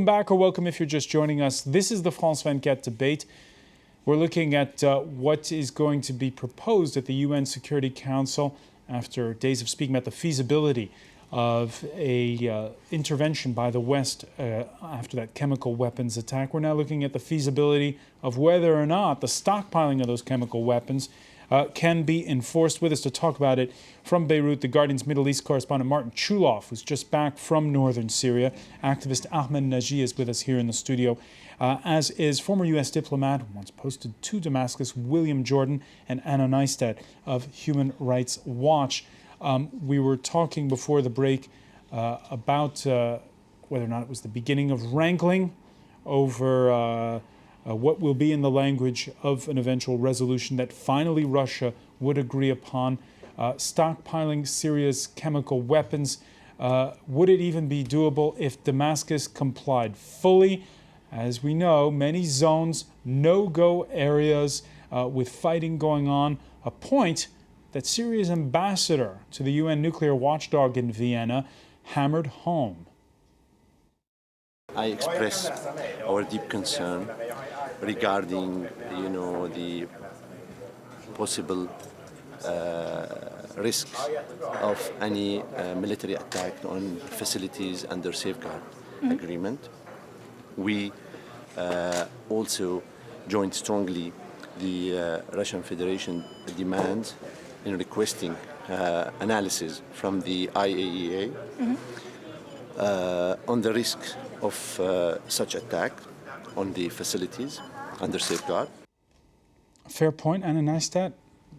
Welcome back, or welcome if you're just joining us. This is the France 24 debate. We're looking at what is going to be proposed at the UN Security Council after days of speaking about the feasibility of a intervention by the West after that chemical weapons attack. We're now looking at the feasibility of whether or not the stockpiling of those chemical weapons can be enforced. With us to talk about it from Beirut, the Guardian's Middle East correspondent Martin CHULOV, who's just back from northern Syria. Activist Ahmed NAJI is with us here in the studio, as is former U.S. diplomat, once posted to Damascus, William Jordan, and NEISTAT of Human Rights Watch. We were talking before the break about whether or not it was the beginning of wrangling over what will be in the language of an eventual resolution that finally Russia would agree upon. Stockpiling Syria's chemical weapons. Would it even be doable if Damascus complied fully? As we know, many zones, no-go areas with fighting going on, a point that Syria's ambassador to the UN nuclear watchdog in Vienna hammered home. I express our deep concern regarding, the possible risks of any military attack on facilities under safeguard agreement. We also joined strongly the Russian Federation demands in requesting analysis from the IAEA on the risks of such attack on the facilities under safeguard. Fair point, NEISTAT.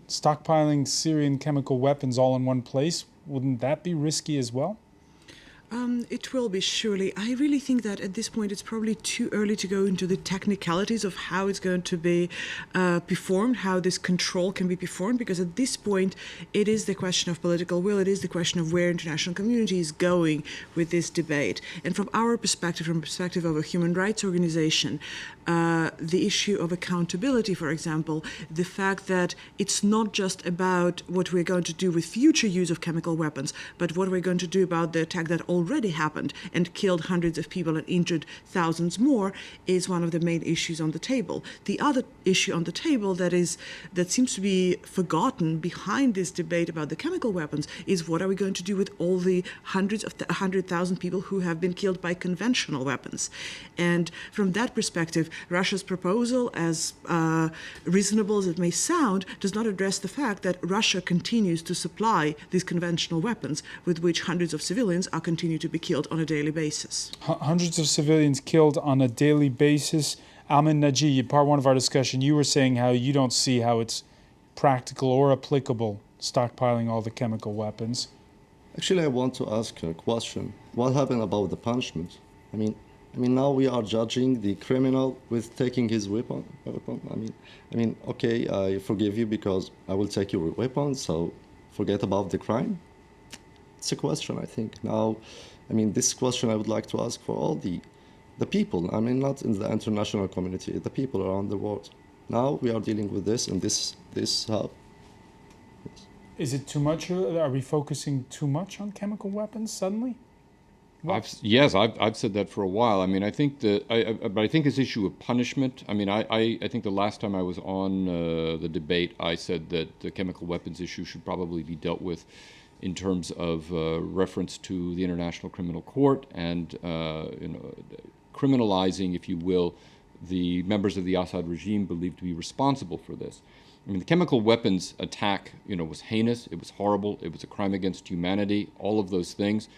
Stockpiling Syrian chemical weapons all in one place, wouldn't that be risky as well? It will be, surely. I really think that at this point it's probably too early to go into the technicalities of how it's going to be performed, how this control can be performed, because at this point it is the question of political will, it is the question of where international community is going with this debate. And from our perspective, from the perspective of a human rights organization, the issue of accountability, for example, the fact that it's not just about what we're going to do with future use of chemical weapons, but what we're going to do about the attack that already happened and killed hundreds of people and injured thousands more, is one of the main issues on the table. The other issue on the table that seems to be forgotten behind this debate about the chemical weapons is what are we going to do with all the hundreds of 100,000 people who have been killed by conventional weapons. And from that perspective, Russia's proposal, as reasonable as it may sound, does not address the fact that Russia continues to supply these conventional weapons with which hundreds of civilians are continue to be killed on a daily basis. Hundreds of civilians killed on a daily basis. Ahmed NAJI, part one of our discussion, you were saying how you don't see how it's practical or applicable stockpiling all the chemical weapons. Actually, I want to ask a question. What happened about the punishment? I mean, now we are judging the criminal with taking his weapon. Okay, I forgive you because I will take your weapon, so forget about the crime. It's a question, I think. Now, this question I would like to ask for all the people, not in the international community, the people around the world. Now we are dealing with this and this how. Yes. Is it too much? Are we focusing too much on chemical weapons suddenly? I've said that for a while. I think this issue of punishment. I think the last time I was on the debate, I said that the chemical weapons issue should probably be dealt with in terms of reference to the International Criminal Court and criminalizing, if you will, the members of the Assad regime believed to be responsible for this. The chemical weapons attack, was heinous. It was horrible. It was a crime against humanity. All of those things.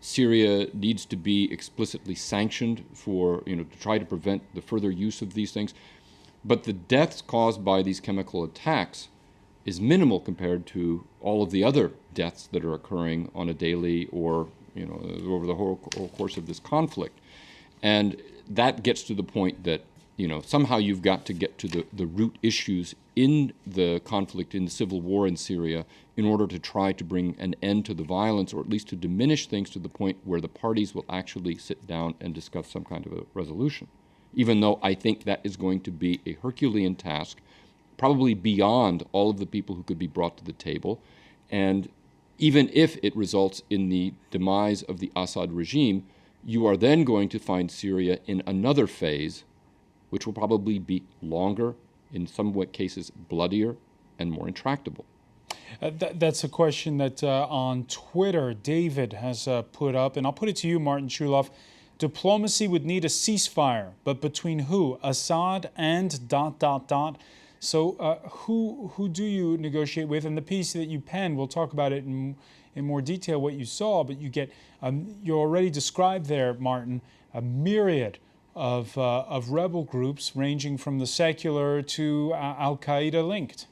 Syria needs to be explicitly sanctioned for, to try to prevent the further use of these things. But the deaths caused by these chemical attacks is minimal compared to all of the other deaths that are occurring on a daily or, over the whole course of this conflict. And that gets to the point that, somehow you've got to get to the root issues in the conflict, in the civil war in Syria, in order to try to bring an end to the violence, or at least to diminish things to the point where the parties will actually sit down and discuss some kind of a resolution. Even though I think that is going to be a Herculean task, probably beyond all of the people who could be brought to the table. And even if it results in the demise of the Assad regime, you are then going to find Syria in another phase, which will probably be longer, in some cases bloodier, and more intractable. That's a question that on Twitter David has put up, and I'll put it to you, Martin CHULOV. Diplomacy would need a ceasefire, but between who? Assad and ... So who do you negotiate with? And the piece that you penned, we'll talk about it in more detail, what you saw, but you get, you already described there, Martin, a myriad of rebel groups ranging from the secular to Al-Qaeda linked.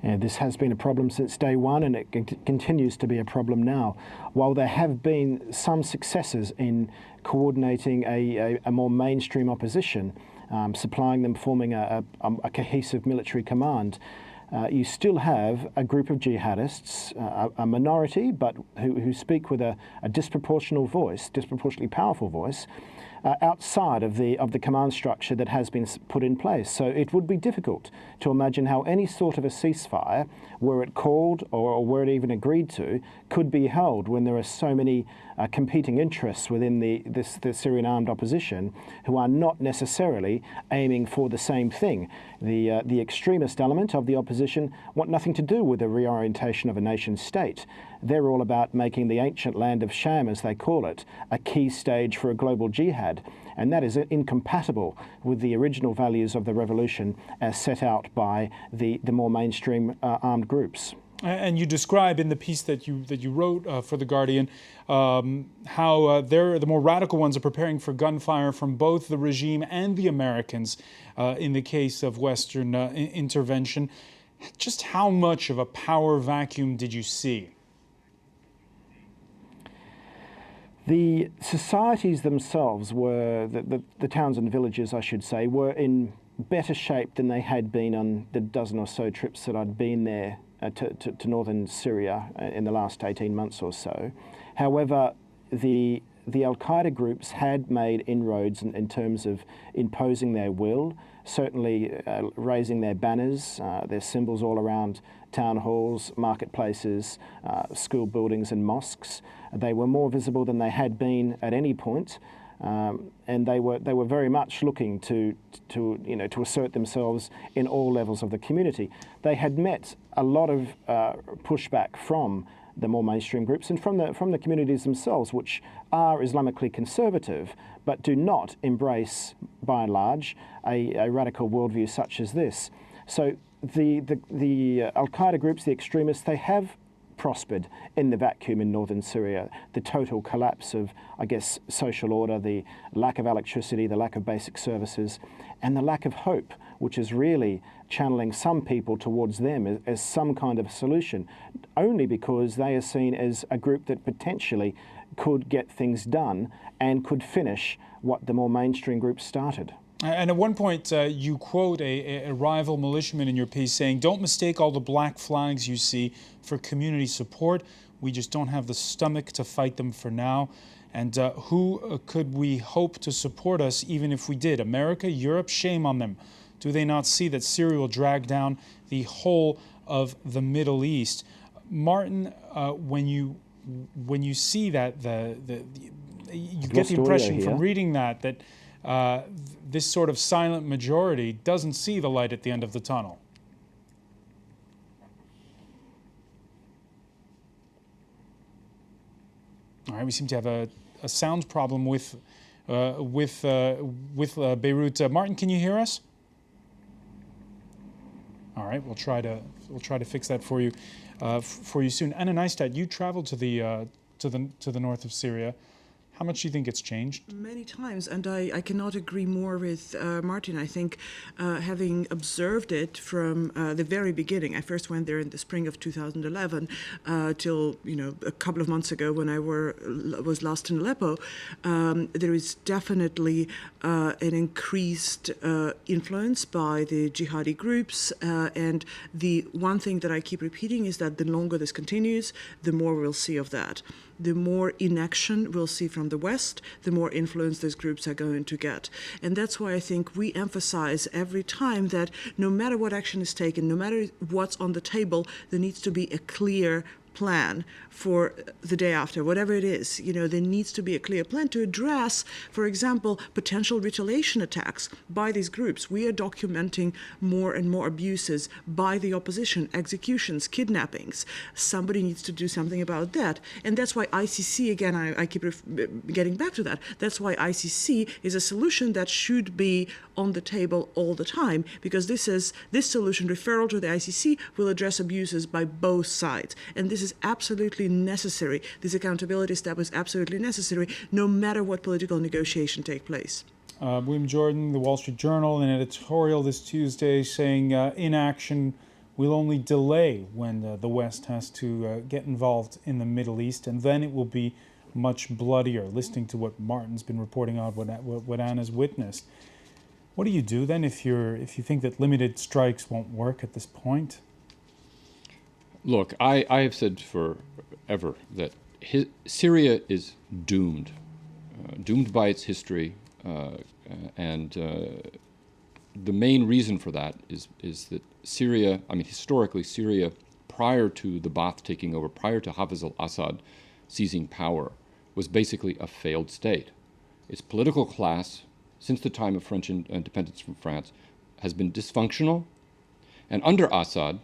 This has been a problem since day one, and it continues to be a problem now. While there have been some successes in coordinating a more mainstream opposition, supplying them, forming a cohesive military command, you still have a group of jihadists, a minority, but who speak with a disproportionately powerful voice, outside of the command structure that has been put in place. So it would be difficult to imagine how any sort of a ceasefire, were it called or were it even agreed to, could be held when there are so many competing interests within the Syrian armed opposition who are not necessarily aiming for the same thing. The extremist element of the opposition want nothing to do with the reorientation of a nation state. They're all about making the ancient land of Sham, as they call it, a key stage for a global jihad. And that is incompatible with the original values of the revolution as set out by the more mainstream armed groups. And you describe in the piece that you wrote for The Guardian how the more radical ones are preparing for gunfire from both the regime and the Americans in the case of Western intervention. Just how much of a power vacuum did you see? The societies themselves were, the towns and villages, I should say, were in better shape than they had been on the dozen or so trips that I'd been there to northern Syria in the last 18 months or so. However, the Al-Qaeda groups had made inroads in terms of imposing their will, certainly raising their banners, their symbols all around town halls, marketplaces, school buildings and mosques. They were more visible than they had been at any point, and they were very much looking to assert themselves in all levels of the community. They had met a lot of pushback from the more mainstream groups and from the communities themselves, which are Islamically conservative, but do not embrace, by and large, a radical worldview such as this. So the Al-Qaeda groups, the extremists, they have prospered in the vacuum in northern Syria. The total collapse of, I guess, social order, the lack of electricity, the lack of basic services, and the lack of hope, which is really channeling some people towards them as some kind of solution, only because they are seen as a group that potentially could get things done and could finish what the more mainstream groups started. And at one point, you quote a rival militiaman in your piece saying, "Don't mistake all the black flags you see for community support. We just don't have the stomach to fight them for now. And who could we hope to support us even if we did? America, Europe, shame on them. Do they not see that Syria will drag down the whole of the Middle East?" Martin, when you see that, you get the impression from reading that this sort of silent majority doesn't see the light at the end of the tunnel. All right, we seem to have a sound problem with Beirut. Martin, can you hear us? All right, we'll try to fix that for you soon. NEISTAT, you traveled to the north of Syria. How much do you think it's changed? Many times, and I cannot agree more with Martin. I think having observed it from the very beginning, I first went there in the spring of 2011 till a couple of months ago when I was last in Aleppo. There is definitely an increased influence by the jihadi groups, and the one thing that I keep repeating is that the longer this continues, the more we'll see of that. The more inaction we'll see from the West, the more influence those groups are going to get. And that's why I think we emphasize every time that no matter what action is taken, no matter what's on the table, there needs to be a clear plan for the day after, whatever it is. There needs to be a clear plan to address, for example, potential retaliation attacks by these groups. We are documenting more and more abuses by the opposition, executions, kidnappings. Somebody needs to do something about that. And that's why ICC, again, I keep getting back to that, that's why ICC is a solution that should be on the table all the time, because this solution, referral to the ICC, will address abuses by both sides. And this is absolutely necessary. This accountability step is absolutely necessary, no matter what political negotiation take place. William Jordan, The Wall Street Journal, an editorial this Tuesday saying inaction will only delay when the West has to get involved in the Middle East, and then it will be much bloodier, listening to what Martin's been reporting on, what Anna's witnessed. What do you do then if you think that limited strikes won't work at this point? Look, I have said forever that Syria is doomed by its history, and the main reason for that is that Syria, historically Syria, prior to the Ba'ath taking over, prior to Hafez al-Assad seizing power, was basically a failed state. Its political class, since the time of French independence from France, has been dysfunctional. And under Assad,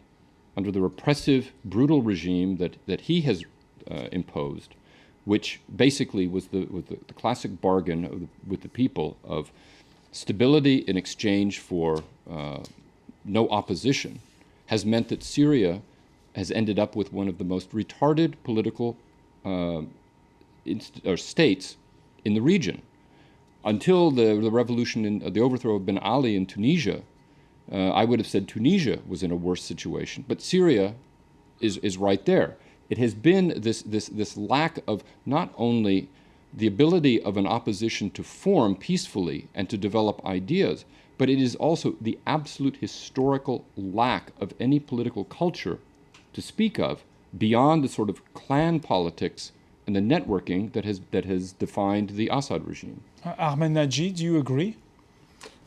under the repressive, brutal regime that he has imposed, which basically was the classic bargain with the people of stability in exchange for no opposition, has meant that Syria has ended up with one of the most retarded political states in the region. Until the revolution, the overthrow of Ben Ali in Tunisia, I would have said Tunisia was in a worse situation. But Syria is right there. It has been this lack of not only the ability of an opposition to form peacefully and to develop ideas, but it is also the absolute historical lack of any political culture to speak of beyond the sort of clan politics and the networking that has defined the Assad regime. Ahmed NAJI, do you agree?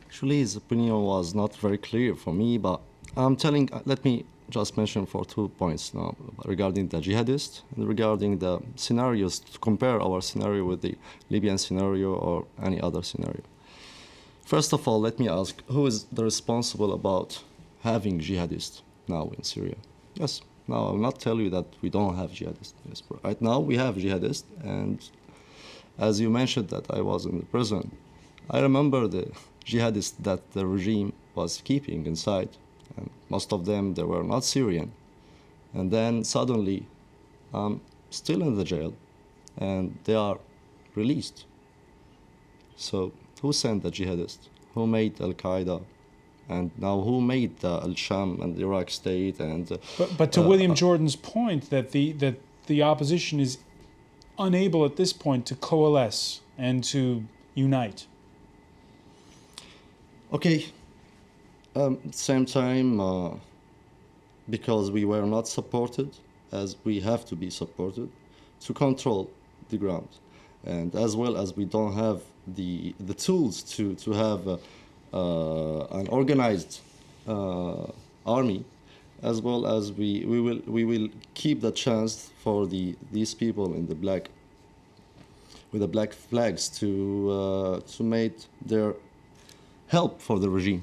Actually, his opinion was not very clear for me, but let me just mention for 2 points now regarding the jihadists and regarding the scenarios, to compare our scenario with the Libyan scenario or any other scenario. First of all, let me ask, who is the responsible about having jihadists now in Syria? Yes, now I will not tell you that we don't have jihadists. Yes, right now we have jihadists, and as you mentioned that I was in the prison, I remember the jihadists that the regime was keeping inside, and most of them, they were not Syrian. And then suddenly, still in the jail, and they are released. So who sent the jihadists? Who made Al-Qaeda? And now who made Al-Sham and the Iraq State? And but to William Jordan's point that the opposition is unable at this point to coalesce and to unite. Okay. Same time, because we were not supported, as we have to be supported, to control the ground, and as well as we don't have the tools to have an organized army, as well as we will keep the chance for these people in the black with the black flags to make their help for the regime,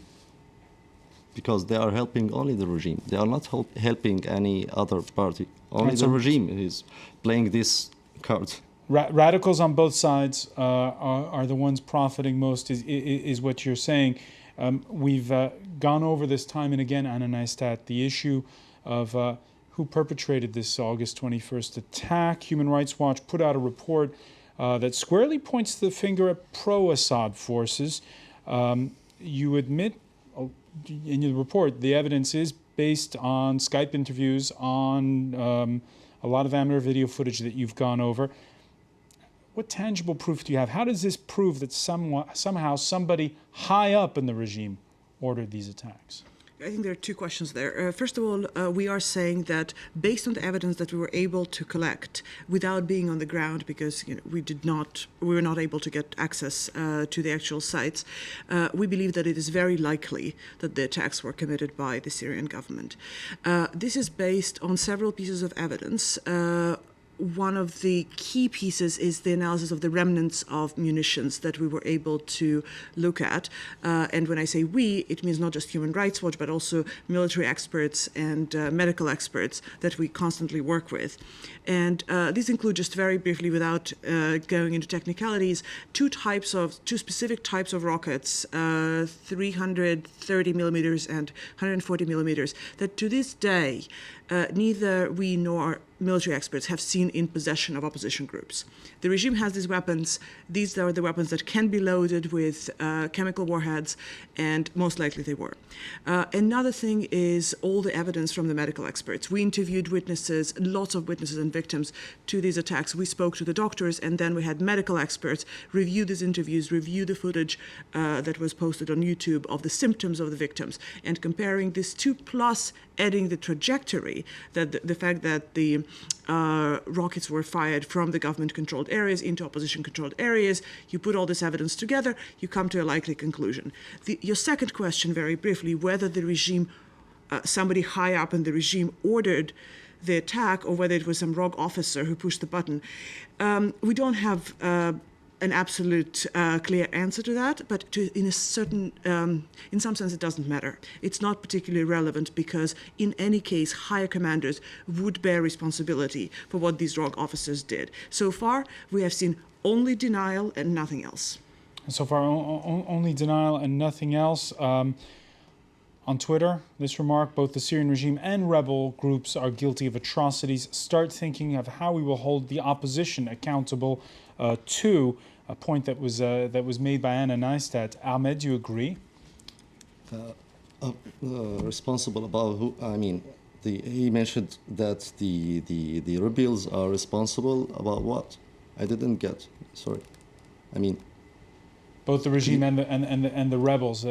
because they are helping only the regime. They are not helping any other party. Only the regime is playing this card. Radicals on both sides are the ones profiting most, is what you're saying. We've gone over this time and again, Anna NEISTAT, the issue of who perpetrated this August 21st attack. Human Rights Watch put out a report that squarely points the finger at pro-Assad forces. You admit in your report the evidence is based on Skype interviews, on a lot of amateur video footage that you've gone over. What tangible proof do you have? How does this prove that somehow somebody high up in the regime ordered these attacks? I think there are two questions there. First of all, we are saying that based on the evidence that we were able to collect without being on the ground, because we were not able to get access to the actual sites, we believe that it is very likely that the attacks were committed by the Syrian government. This is based on several pieces of evidence. One of the key pieces is the analysis of the remnants of munitions that we were able to look at. And when I say we, it means not just Human Rights Watch, but also military experts and medical experts that we constantly work with. And these include, just very briefly, without going into technicalities, two specific types of rockets, 330 millimeters and 140 millimeters, that to this day, neither we nor military experts have seen in possession of opposition groups. The regime has these weapons. These are the weapons that can be loaded with chemical warheads, and most likely they were. Another thing is all the evidence from the medical experts. We interviewed witnesses, lots of witnesses and victims to these attacks. We spoke to the doctors, and then we had medical experts review these interviews, review the footage that was posted on YouTube of the symptoms of the victims, and comparing these two, plus adding the trajectory, that the fact that the rockets were fired from the government-controlled areas into opposition-controlled areas. You put all this evidence together, you come to a likely conclusion. Your second question, very briefly, whether the regime, somebody high up in the regime ordered the attack, or whether it was some rogue officer who pushed the button. We don't have an absolute clear answer to that, but in some sense it doesn't matter. It's not particularly relevant, because in any case higher commanders would bear responsibility for what these rogue officers did. So far we have seen only denial and nothing else. So far only denial and nothing else. On Twitter, this remark, both the Syrian regime and rebel groups are guilty of atrocities. Start thinking of how we will hold the opposition accountable to a point that was made by NEISTAT. Ahmed, do you agree? Responsible about who? I mean, he mentioned that the rebels are responsible about what? I didn't get. Sorry. I mean, both the regime and the rebels.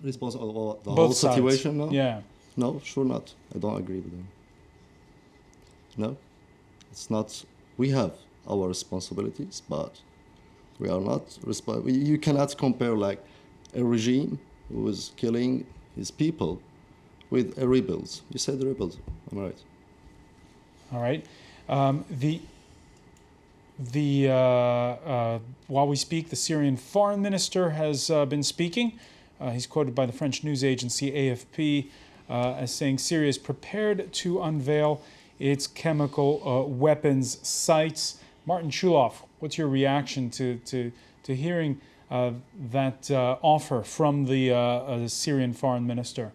Responsible about the both whole sides. situation? No. Yeah. No, sure not. I don't agree with him. No, it's not. We have our responsibilities, but we are not responsible. You cannot compare like a regime who is killing his people with a rebels. You said rebels. Am I right? All right. While we speak, the Syrian foreign minister has been speaking. He's quoted by the French news agency AFP as saying Syria is prepared to unveil its chemical weapons sites. Martin CHULOV, what's your reaction to hearing that offer from the Syrian foreign minister?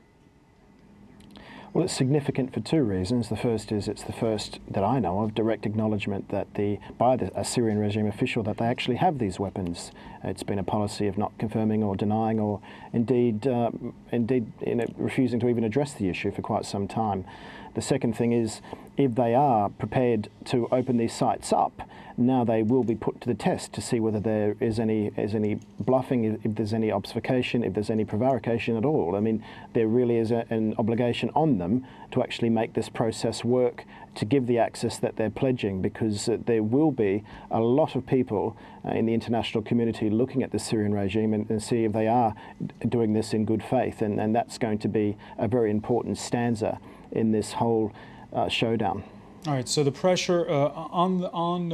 Well, it's significant for two reasons. The first is it's the first that I know of direct acknowledgement that by a Syrian regime official that they actually have these weapons. It's been a policy of not confirming or denying, or indeed refusing to even address the issue for quite some time. The second thing is, if they are prepared to open these sites up, now they will be put to the test to see whether there is any bluffing, if there's any obfuscation, if there's any prevarication at all. I mean, there really is an obligation on them to actually make this process work, to give the access that they're pledging, because there will be a lot of people in the international community looking at the Syrian regime and see if they are doing this in good faith, and that's going to be a very important stanza in this whole showdown. All right, so the pressure on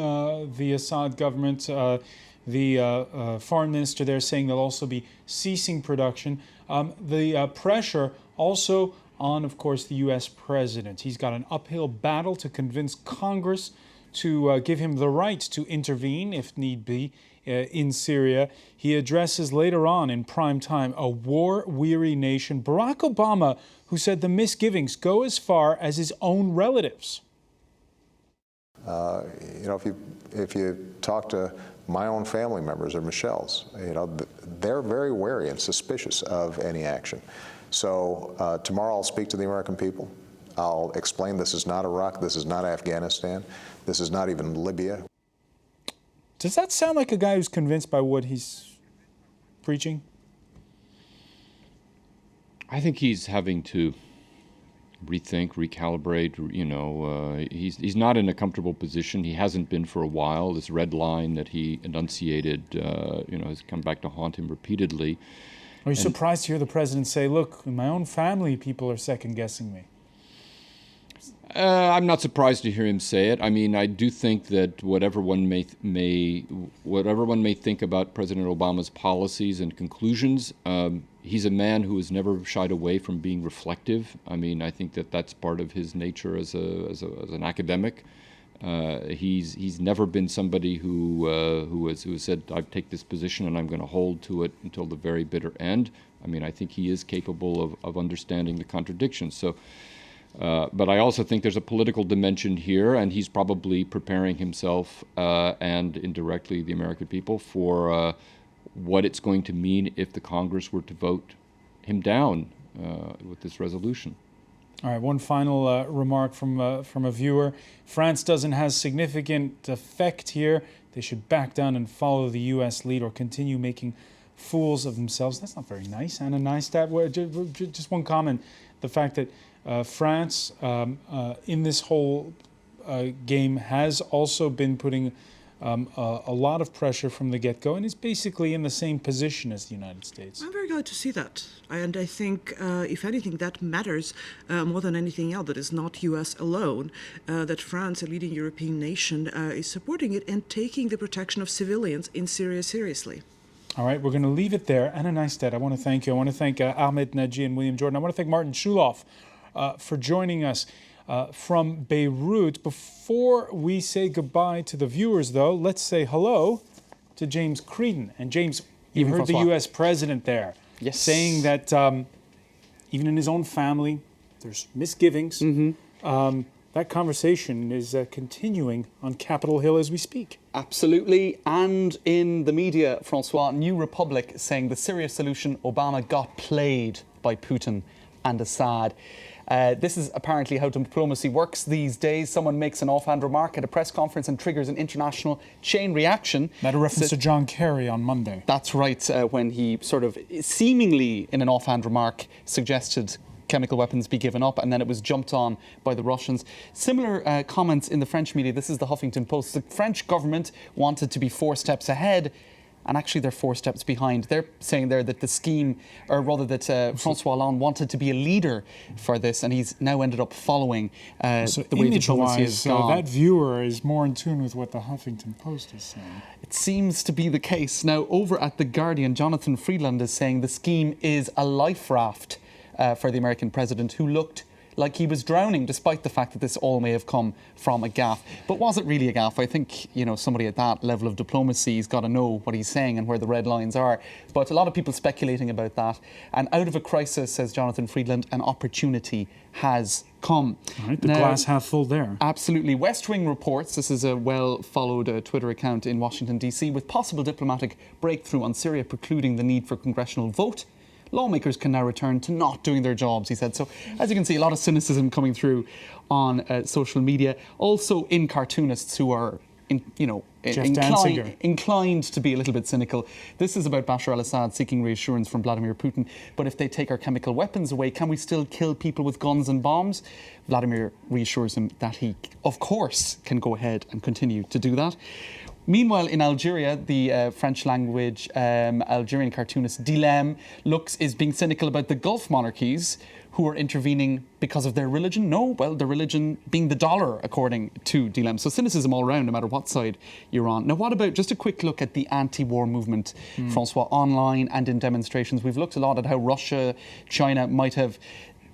the Assad government, the foreign minister there saying they'll also be ceasing production. The pressure also on, of course, the U.S. president. He's got an uphill battle to convince Congress to give him the right to intervene, if need be, in Syria. He addresses later on in prime time a war-weary nation. Barack Obama, who said the misgivings go as far as his own relatives. If you talk to my own family members or Michelle's, they're very wary and suspicious of any action. So tomorrow I'll speak to the American people. I'll explain this is not Iraq, this is not Afghanistan, this is not even Libya. Does that sound like a guy who's convinced by what he's preaching? I think he's having to rethink, recalibrate. He's not in a comfortable position. He hasn't been for a while. This red line that he enunciated, has come back to haunt him repeatedly. Are you surprised to hear the president say, "Look, in my own family, people are second-guessing me"? I'm not surprised to hear him say it. I mean, I do think that whatever one may think about President Obama's policies and conclusions, he's a man who has never shied away from being reflective. I mean, I think that that's part of his nature as an academic. He's never been somebody who has said, "I take this position and I'm going to hold to it until the very bitter end." I mean, I think he is capable of understanding the contradictions. So. But I also think there's a political dimension here, and he's probably preparing himself and indirectly the American people for what it's going to mean if the Congress were to vote him down with this resolution. All right, one final remark from a viewer. France doesn't have significant effect here. They should back down and follow the U.S. lead or continue making fools of themselves. That's not very nice, Anna NEISTAT. Just one comment. The fact that France, in this whole game, has also been putting a lot of pressure from the get-go and is basically in the same position as the United States. I'm very glad to see that. And I think, if anything, that matters more than anything else. That is not U.S. alone, that France, a leading European nation, is supporting it and taking the protection of civilians in Syria seriously. All right, we're going to leave it there. Anna NEISTAT, I want to thank you. I want to thank Ahmed, NAJI, and William Jordan. I want to thank Martin CHULOV for joining us from Beirut. Before we say goodbye to the viewers, though, let's say hello to James Creedon. And James, you heard the U.S. president there saying that even in his own family, there's misgivings. That conversation is continuing on Capitol Hill as we speak. Absolutely. And in the media, François, New Republic saying the Syria solution, Obama got played by Putin and Assad. This is apparently how diplomacy works these days. Someone makes an offhand remark at a press conference and triggers an international chain reaction. That a reference to John Kerry on Monday. That's right, when he sort of seemingly in an offhand remark suggested chemical weapons be given up, and then it was jumped on by the Russians. Similar comments in the French media. This is the Huffington Post. The French government wanted to be 4 steps ahead, and actually they're 4 steps behind. They're saying there that the scheme, or rather that François Hollande wanted to be a leader for this, and he's now ended up following the way diplomacy has gone. That viewer is more in tune with what the Huffington Post is saying. It seems to be the case. Now, over at The Guardian, Jonathan Friedland is saying the scheme is a life raft for the American president, who looked like he was drowning, despite the fact that this all may have come from a gaffe. But was it really a gaffe? I think, somebody at that level of diplomacy has got to know what he's saying and where the red lines are. But a lot of people speculating about that. And out of a crisis, says Jonathan Friedland, an opportunity has come. All right, the glass half full there. Absolutely. West Wing reports, this is a well-followed Twitter account in Washington, D.C., with possible diplomatic breakthrough on Syria precluding the need for congressional vote. Lawmakers can now return to not doing their jobs, he said. So, as you can see, a lot of cynicism coming through on social media. Also in cartoonists who are, inclined to be a little bit cynical. This is about Bashar al-Assad seeking reassurance from Vladimir Putin. But if they take our chemical weapons away, can we still kill people with guns and bombs? Vladimir reassures him that he, of course, can go ahead and continue to do that. Meanwhile, in Algeria, the French-language Algerian cartoonist Dilem is being cynical about the Gulf monarchies who are intervening because of their religion. No, well, their religion being the dollar, according to Dilem. So cynicism all around, no matter what side you're on. Now, what about just a quick look at the anti-war movement, François, online and in demonstrations? We've looked a lot at how Russia, China might have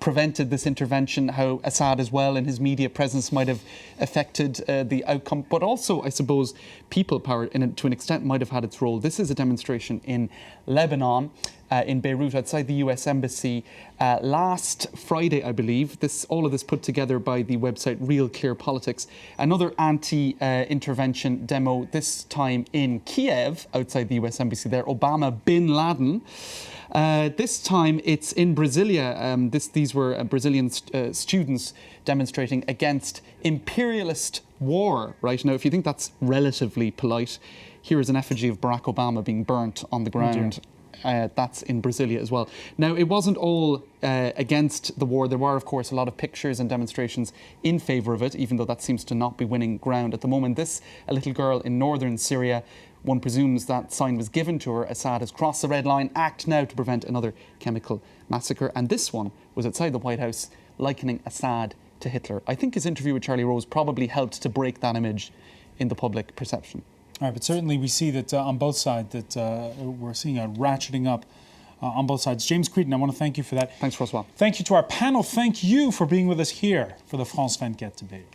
prevented this intervention, how Assad as well and his media presence might have affected the outcome, but also, I suppose, people power to an extent might have had its role. This is a demonstration in Lebanon, in Beirut, outside the US Embassy, last Friday, I believe. All of this put together by the website Real Clear Politics. Another anti-intervention demo, this time in Kiev, outside the US Embassy there, Obama bin Laden. This time it's in Brasilia. These were Brazilian students demonstrating against imperialist war. Right now, if you think that's relatively polite, here is an effigy of Barack Obama being burnt on the ground that's in Brasilia as well. Now, it wasn't all against the war. There were, of course, a lot of pictures and demonstrations in favour of it, even though that seems to not be winning ground at the moment. A little girl in northern Syria, one presumes that sign was given to her. Assad has crossed the red line. Act now to prevent another chemical massacre. And this one was outside the White House, likening Assad to Hitler. I think his interview with Charlie Rose probably helped to break that image in the public perception. All right, but certainly we see that on both sides that we're seeing a ratcheting up on both sides. James Creighton, I want to thank you for that. Thanks, François. Thank you to our panel. Thank you for being with us here for the France 24 debate.